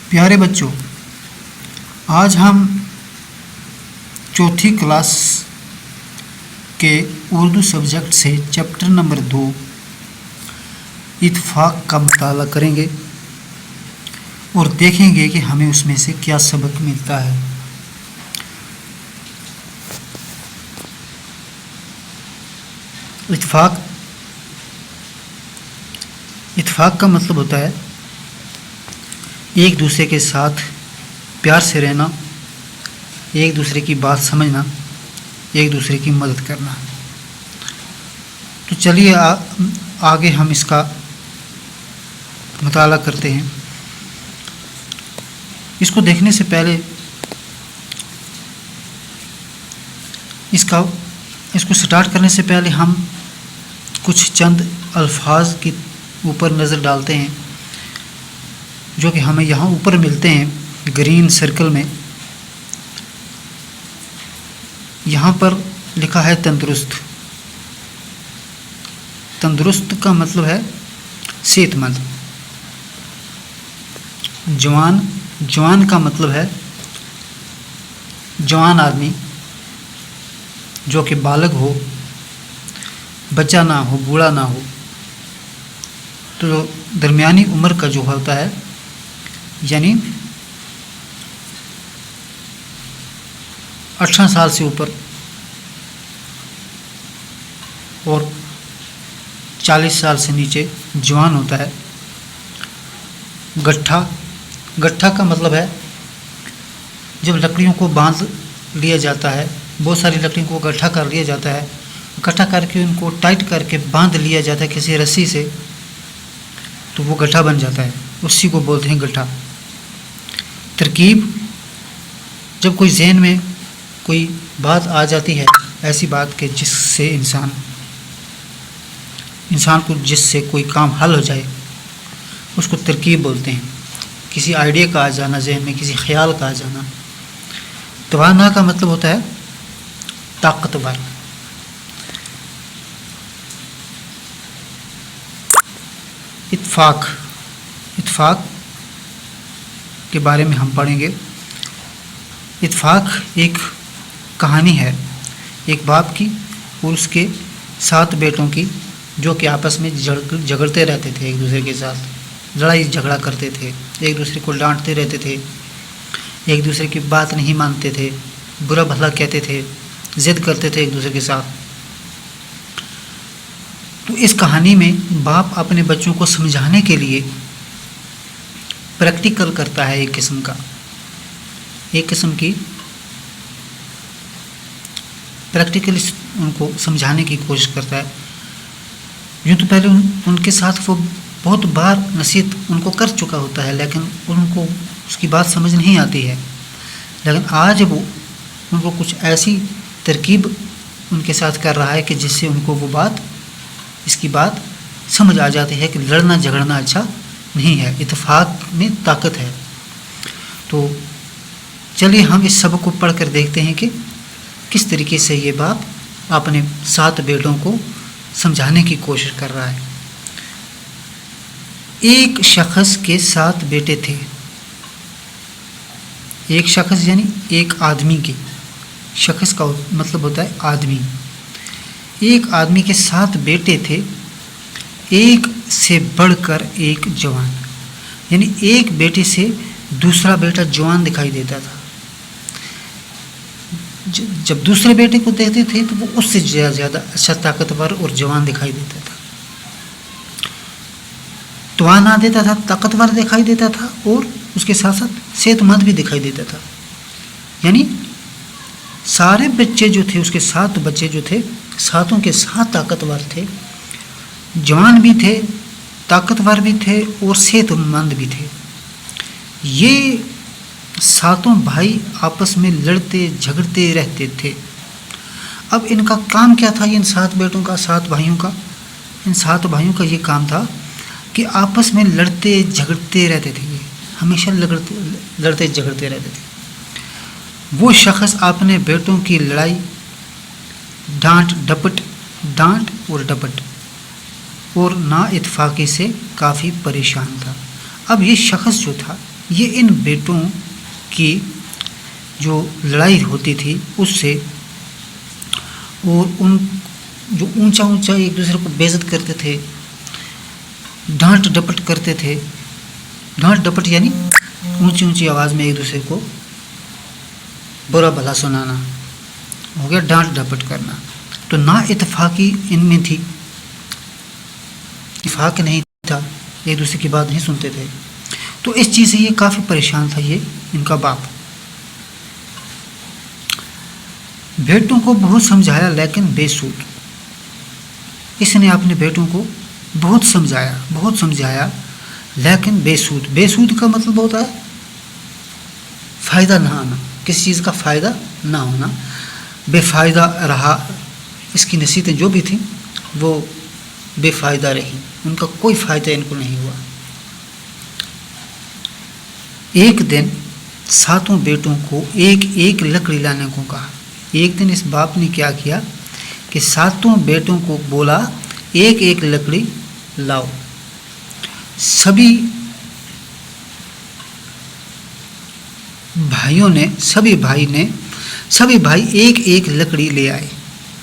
پیارے بچوں، آج ہم چوتھی کلاس کے اردو سبجیکٹ سے چیپٹر نمبر 2 اتفاق کا مطالعہ کریں گے اور دیکھیں گے کہ ہمیں اس میں سے کیا سبق ملتا ہے۔ اتفاق کا مطلب ہوتا ہے ایک دوسرے کے ساتھ پیار سے رہنا، ایک دوسرے کی بات سمجھنا، ایک دوسرے کی مدد کرنا۔ تو چلیے آگے ہم اس کا مطالعہ کرتے ہیں۔ اس کو دیکھنے سے پہلے اس کو سٹارٹ کرنے سے پہلے ہم کچھ چند الفاظ کی اوپر نظر ڈالتے ہیں جو کہ ہمیں یہاں اوپر ملتے ہیں گرین سرکل میں۔ یہاں پر لکھا ہے تندرست۔ تندرست کا مطلب ہے صحت مند۔ جوان کا مطلب ہے جوان آدمی، جو کہ بالغ ہو، بچہ نہ ہو، بوڑھا نہ ہو، تو درمیانی عمر کا جو ہوتا ہے، یعنی 18 سال سے اوپر اور 40 سال سے نیچے جوان ہوتا ہے۔ گٹھا کا مطلب ہے جب لکڑیوں کو باندھ لیا جاتا ہے، بہت ساری لکڑیوں کو گٹھا کر لیا جاتا ہے، اکٹھا کر کے ان کو ٹائٹ کر کے باندھ لیا جاتا ہے کسی رسی سے، تو وہ گٹھا بن جاتا ہے، اسی کو بولتے ہیں گٹھا۔ ترکیب، جب کوئی ذہن میں کوئی بات آ جاتی ہے، ایسی بات کہ جس سے انسان کو جس سے کوئی کام حل ہو جائے، اس کو ترکیب بولتے ہیں۔ کسی آئیڈیا کا آ جانا ذہن میں، کسی خیال کا آ جانا۔ توانا کا مطلب ہوتا ہے طاقتور۔ اتفاق کے بارے میں ہم پڑھیں گے۔ اتفاق ایک کہانی ہے ایک باپ کی اور اس کے 7 بیٹوں کی، جو کہ آپس میں جھگڑتے رہتے تھے، ایک دوسرے کے ساتھ لڑائی جھگڑا کرتے تھے، ایک دوسرے کو ڈانٹتے رہتے تھے، ایک دوسرے کی بات نہیں مانتے تھے، برا بھلا کہتے تھے، ضد کرتے تھے ایک دوسرے کے ساتھ۔ تو اس کہانی میں باپ اپنے بچوں کو سمجھانے کے لیے پریکٹیکل کرتا ہے، ایک قسم کی پریکٹیکل ان کو سمجھانے کی کوشش کرتا ہے۔ یوں تو پہلے ان کے ساتھ وہ بہت بار نصیحت ان کو کر چکا ہوتا ہے، لیکن ان کو اس کی بات سمجھ نہیں آتی ہے۔ لیکن آج وہ ان کو کچھ ایسی ترکیب ان کے ساتھ کر رہا ہے کہ جس سے ان کو اس کی بات سمجھ آ جاتی ہے کہ لڑنا جھگڑنا اچھا نہیں ہے، اتفاق میں طاقت ہے۔ تو چلیے ہم اس سبق کو پڑھ کر دیکھتے ہیں کہ کس طریقے سے یہ باپ اپنے 7 بیٹوں کو سمجھانے کی کوشش کر رہا ہے۔ ایک شخص کے 7 بیٹے تھے۔ ایک شخص یعنی ایک آدمی کے، شخص کا مطلب ہوتا ہے آدمی۔ ایک آدمی کے 7 بیٹے تھے، ایک سے بڑھ کر ایک جوان، یعنی ایک بیٹے سے دوسرا بیٹا جوان دکھائی دیتا تھا۔ جب دوسرے بیٹے کو دیکھتے تھے تو وہ اس سے زیادہ اچھا طاقتور اور جوان دکھائی دیتا تھا، توانا دیتا تھا، طاقتور دکھائی دیتا تھا، اور اس کے ساتھ ساتھ صحت مند بھی دکھائی دیتا تھا۔ یعنی سارے بچے جو تھے، اس کے 7 بچے جو تھے، 7 کے 7 طاقتور تھے، جوان بھی تھے، طاقتور بھی تھے اور صحت مند بھی تھے۔ یہ 7 بھائی آپس میں لڑتے جھگڑتے رہتے تھے۔ اب ان کا کام کیا تھا؟ ان 7 بیٹوں کا، 7 بھائیوں کا، ان 7 بھائیوں کا یہ کام تھا کہ آپس میں لڑتے جھگڑتے رہتے تھے، ہمیشہ لڑتے جھگڑتے رہتے تھے۔ وہ شخص اپنے بیٹوں کی لڑائی، ڈانٹ اور ڈپٹ اور نا اتفاقی سے کافی پریشان تھا۔ اب یہ شخص جو تھا یہ ان بیٹوں کی جو لڑائی ہوتی تھی اس سے، اور ان جو اونچا اونچا ایک دوسرے کو بےعزت کرتے تھے، ڈانٹ ڈپٹ کرتے تھے. ڈانٹ ڈپٹ یعنی اونچی اونچی آواز میں ایک دوسرے کو برا بھلا سنانا، ہو گیا ڈانٹ ڈپٹ کرنا. تو نا اتفاقی ان میں تھی، اتفاق نہیں تھا، ایک دوسرے کی بات نہیں سنتے تھے. تو اس چیز سے یہ کافی پریشان تھا یہ ان کا باپ. بیٹوں کو بہت سمجھایا لیکن بے سود. اس نے اپنے بیٹوں کو بہت سمجھایا لیکن بے سود. بے سود کا مطلب ہوتا ہے فائدہ نہ آنا، کسی چیز کا فائدہ نہ ہونا، بے فائدہ رہا. اس کی نصیحتیں جو بھی تھیں وہ بے فائدہ رہی، ان کا کوئی فائدہ ان کو نہیں ہوا. ایک دن 7 بیٹوں کو ایک ایک لکڑی لانے کو کہا. ایک دن اس باپ نے کیا کیا کہ 7 بیٹوں کو بولا ایک ایک لکڑی لاؤ. سبھی بھائی ایک ایک لکڑی لے آئے.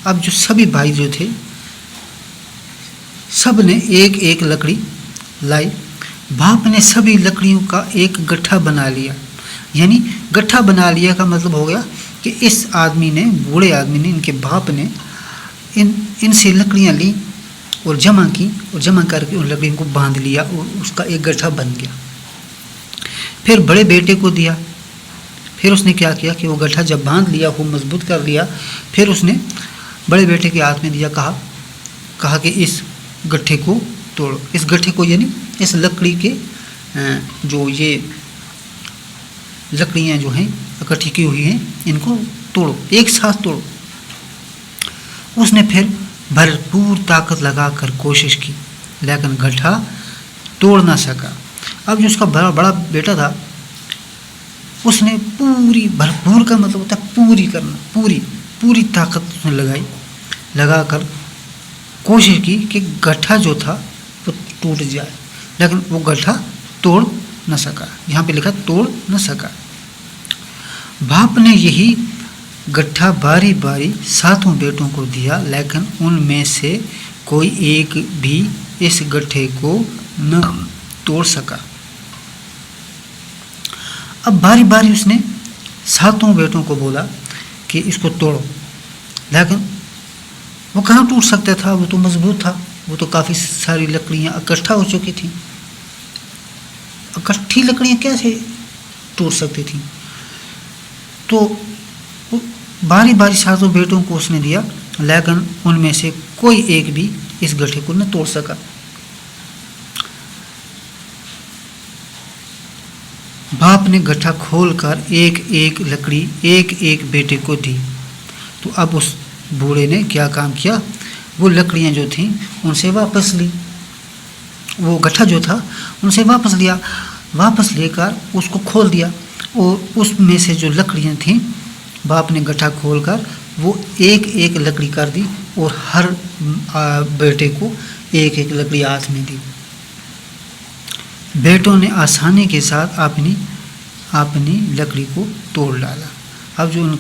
اب جو سبھی بھائی جو تھے سب نے ایک ایک لکڑی لائی. باپ نے سبھی لکڑیوں کا ایک گٹھا بنا لیا. یعنی گٹھا بنا لیا کا مطلب ہو گیا کہ اس آدمی نے، بوڑھے آدمی نے، ان کے باپ نے ان سے لکڑیاں لی اور جمع کی، اور جمع کر کے ان لکڑیوں کو باندھ لیا اور اس کا ایک گٹھا بن گیا. پھر بڑے بیٹے کو دیا. پھر اس نے کیا کیا کہ وہ گٹھا جب باندھ لیا، وہ مضبوط کر لیا، پھر اس نے بڑے بیٹے کے ہاتھ میں دیا. کہا کہ اس گٹھے کو توڑو. اس گٹھے کو یعنی اس لکڑی کے جو یہ لکڑیاں جو ہیں اکٹھی کی ہوئی ہیں ان کو توڑو، ایک ساتھ توڑو. اس نے پھر بھرپور طاقت لگا کر کوشش کی لیکن گٹھا توڑ نہ سکا. اب جو اس کا بڑا بیٹا تھا اس نے پوری، بھرپور کا مطلب ہوتا ہے پوری کرنا، پوری طاقت اس نے لگا کر کوشش کی کہ گٹھا جو تھا وہ ٹوٹ جائے، لیکن وہ گٹھا توڑ نہ سکا. یہاں پہ لکھا توڑ نہ سکا. باپ نے یہی گٹھا باری باری 7 بیٹوں کو دیا لیکن ان میں سے کوئی ایک بھی اس گٹھے کو نہ توڑ سکا. اب باری باری اس نے 7 بیٹوں کو بولا کہ اس کو توڑو، لیکن وہ کہاں ٹوٹ سکتا تھا، وہ تو مضبوط تھا، وہ تو کافی ساری لکڑیاں اکٹھا ہو چکی تھیں. اکٹھی لکڑیاں کیسے ٹوٹ سکتی تھیں؟ تو باری باری 7 بیٹوں کو اس نے دیا لیکن ان میں سے کوئی ایک بھی اس گٹھے کو نہ توڑ سکا. باپ نے گٹھا کھول کر ایک ایک لکڑی ایک ایک بیٹے کو دی. تو اب اس بوڑھے نے کیا کام کیا، وہ لکڑیاں جو تھیں ان سے واپس لی، وہ گٹھا جو تھا ان سے واپس لیا، واپس لے کر اس کو کھول دیا، اور اس میں سے جو لکڑیاں تھیں باپ نے گٹھا کھول کر وہ ایک ایک لکڑی کر دی اور ہر بیٹے کو ایک ایک لکڑی ہاتھ میں دی. بیٹوں نے آسانی کے ساتھ اپنی لکڑی کو توڑ ڈالا. اب جو ان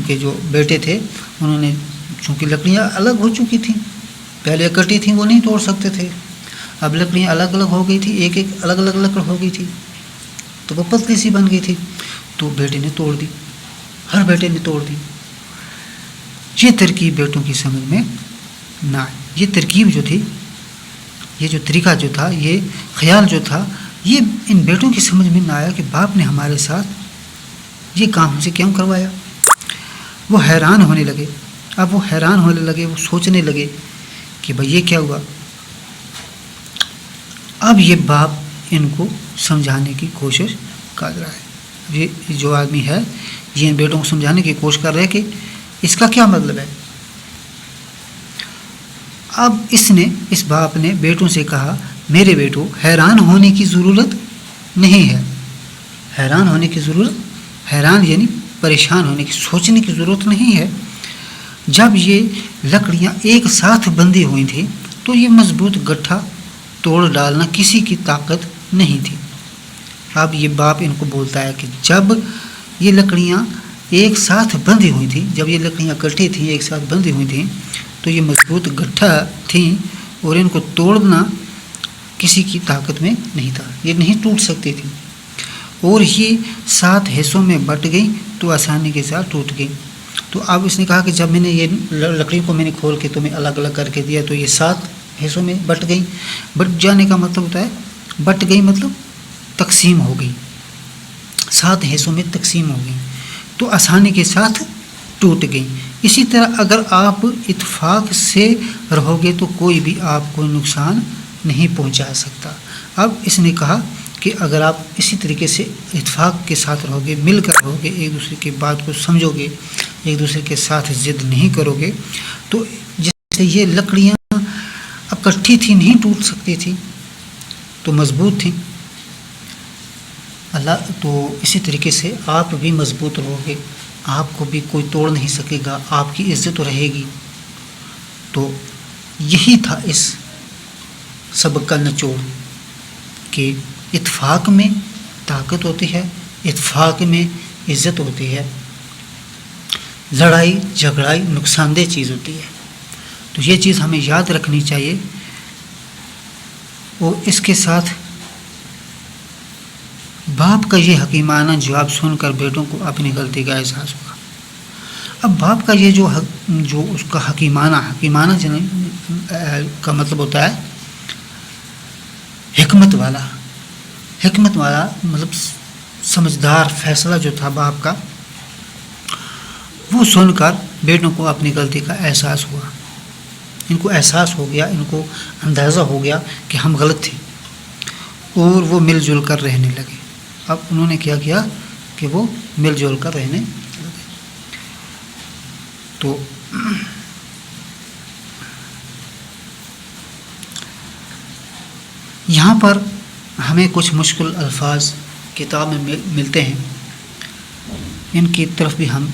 کے جو بیٹے تھے انہوں نے، چونکہ لکڑیاں الگ ہو چکی تھیں، پہلے اکٹھی تھیں وہ نہیں توڑ سکتے تھے، اب لکڑیاں الگ الگ ہو گئی تھی، ایک ایک الگ الگ لکڑ ہو گئی تھی تو وہ پتلی سی بن گئی تھی. تو بیٹے نے توڑ دی، ہر بیٹے نے توڑ دی. یہ ترکیب بیٹوں کی سمجھ میں نہ آئی. یہ ترکیب جو تھی، یہ جو طریقہ جو تھا، یہ خیال جو تھا، یہ ان بیٹوں کی سمجھ میں نہ آیا کہ باپ نے ہمارے ساتھ یہ کام ہم سے کیوں کروایا. وہ حیران ہونے لگے. اب وہ حیران ہونے لگے، وہ سوچنے لگے کہ بھئی یہ کیا ہوا. اب یہ باپ ان کو سمجھانے کی کوشش کر رہا ہے. یہ جو آدمی ہے یہ ان بیٹوں کو سمجھانے کی کوشش کر رہا ہے کہ اس کا کیا مطلب ہے. اب اس باپ نے بیٹوں سے کہا، میرے بیٹوں حیران ہونے کی ضرورت نہیں ہے. حیران ہونے کی ضرورت، حیران یعنی پریشان ہونے کی، سوچنے کی ضرورت نہیں ہے. جب یہ لکڑیاں ایک ساتھ بندھی ہوئی تھیں تو یہ مضبوط گٹھا توڑ ڈالنا کسی کی طاقت نہیں تھی. اب یہ باپ ان کو بولتا ہے کہ جب یہ لکڑیاں ایک ساتھ بندھی ہوئی تھیں، جب یہ لکڑیاں اکٹھی تھیں ایک ساتھ بندھی ہوئی تھیں تو یہ مضبوط گٹھا تھیں اور ان کو توڑنا کسی کی طاقت میں نہیں تھا، یہ نہیں ٹوٹ سکتی تھیں، اور یہ 7 حصوں میں بٹ گئی تو آسانی کے ساتھ ٹوٹ گئی۔ تو اب اس نے کہا کہ جب میں نے یہ لکڑی کو میں نے کھول کے تمہیں الگ الگ کر کے دیا تو یہ 7 حصوں میں بٹ گئی۔ بٹ جانے کا مطلب ہوتا ہے بٹ گئی مطلب تقسیم ہو گئی، 7 حصوں میں تقسیم ہو گئی تو آسانی کے ساتھ ٹوٹ گئی۔ اسی طرح اگر آپ اتفاق سے رہو گے تو کوئی بھی آپ کو نقصان نہیں پہنچا سکتا۔ اب اس نے کہا کہ اگر آپ اسی طریقے سے اتفاق کے ساتھ رہو گے، مل کر رہو گے، ایک دوسرے کی بات کو سمجھو گے، ایک دوسرے کے ساتھ ضد نہیں کرو گے، تو جیسے یہ لکڑیاں اکٹھی تھی نہیں ٹوٹ سکتی تھی تو مضبوط تھیں، اللہ تو اسی طریقے سے آپ بھی مضبوط رہو گے، آپ کو بھی کوئی توڑ نہیں سکے گا، آپ کی عزت رہے گی۔ تو یہی تھا اس سبق کا نچوڑ کہ اتفاق میں طاقت ہوتی ہے، اتفاق میں عزت ہوتی ہے، لڑائی جھگڑائی نقصان دہ چیز ہوتی ہے۔ تو یہ چیز ہمیں یاد رکھنی چاہیے، اور اس کے ساتھ باپ کا یہ حکیمانہ جواب سن کر بیٹوں کو اپنی غلطی کا احساس ہوا۔ اب باپ کا یہ جو اس کا حکیمانہ کا مطلب ہوتا ہے حکمت والا مطلب سمجھدار فیصلہ جو تھا باپ کا، وہ سن کر بیٹوں کو اپنی غلطی کا احساس ہوا، ان کو احساس ہو گیا، ان کو اندازہ ہو گیا کہ ہم غلط تھے، اور وہ مل جل کر رہنے لگے۔ اب انہوں نے کیا کیا کہ وہ مل جل کر رہنے لگے۔ تو یہاں پر ہمیں کچھ مشکل الفاظ کتاب میں ملتے ہیں، ان کی طرف بھی ہم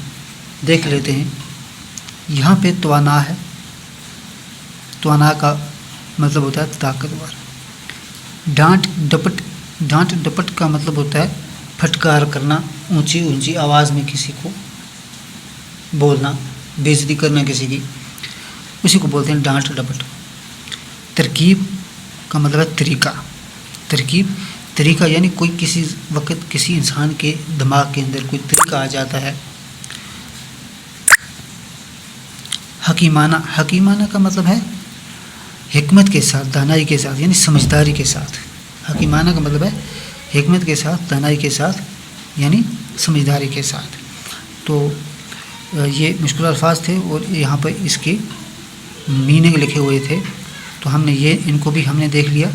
دیکھ لیتے ہیں۔ یہاں پہ توانا ہے، توانا کا مطلب ہوتا ہے طاقتور۔ ڈانٹ ڈپٹ کا مطلب ہوتا ہے پھٹکار کرنا، اونچی آواز میں کسی کو بولنا، بےعزتی کرنا کسی کی، اسی کو بولتے ہیں ڈانٹ ڈپٹ۔ ترکیب کا مطلب ہے طریقہ یعنی کوئی کسی وقت کسی انسان کے دماغ کے اندر کوئی طریقہ آ جاتا ہے۔ حکیمانہ کا مطلب ہے حکمت کے ساتھ، دانائی کے ساتھ، یعنی سمجھداری کے ساتھ۔ حکیمانہ کا مطلب ہے حکمت کے ساتھ، دانائی کے ساتھ، یعنی سمجھداری کے ساتھ۔ تو یہ مشکل الفاظ تھے اور یہاں پر اس کے میننگ لکھے ہوئے تھے، تو ہم نے ان کو بھی ہم نے دیکھ لیا،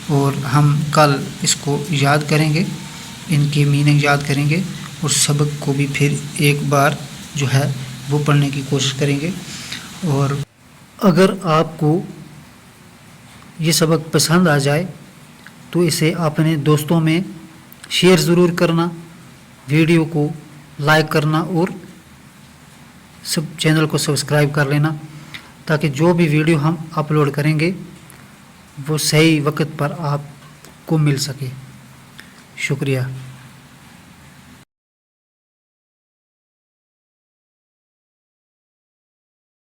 اور ہم کل اس کو یاد کریں گے، ان کے میننگ یاد کریں گے، اور سبق کو بھی پھر ایک بار جو ہے وہ پڑھنے کی کوشش کریں گے۔ اور اگر آپ کو یہ سبق پسند آ جائے تو اسے اپنے دوستوں میں شیئر ضرور کرنا، ویڈیو کو لائک کرنا، اور چینل کو سبسکرائب کر لینا، تاکہ جو بھی ویڈیو ہم اپلوڈ کریں گے وہ صحیح وقت پر آپ کو مل سکے۔ شکریہ۔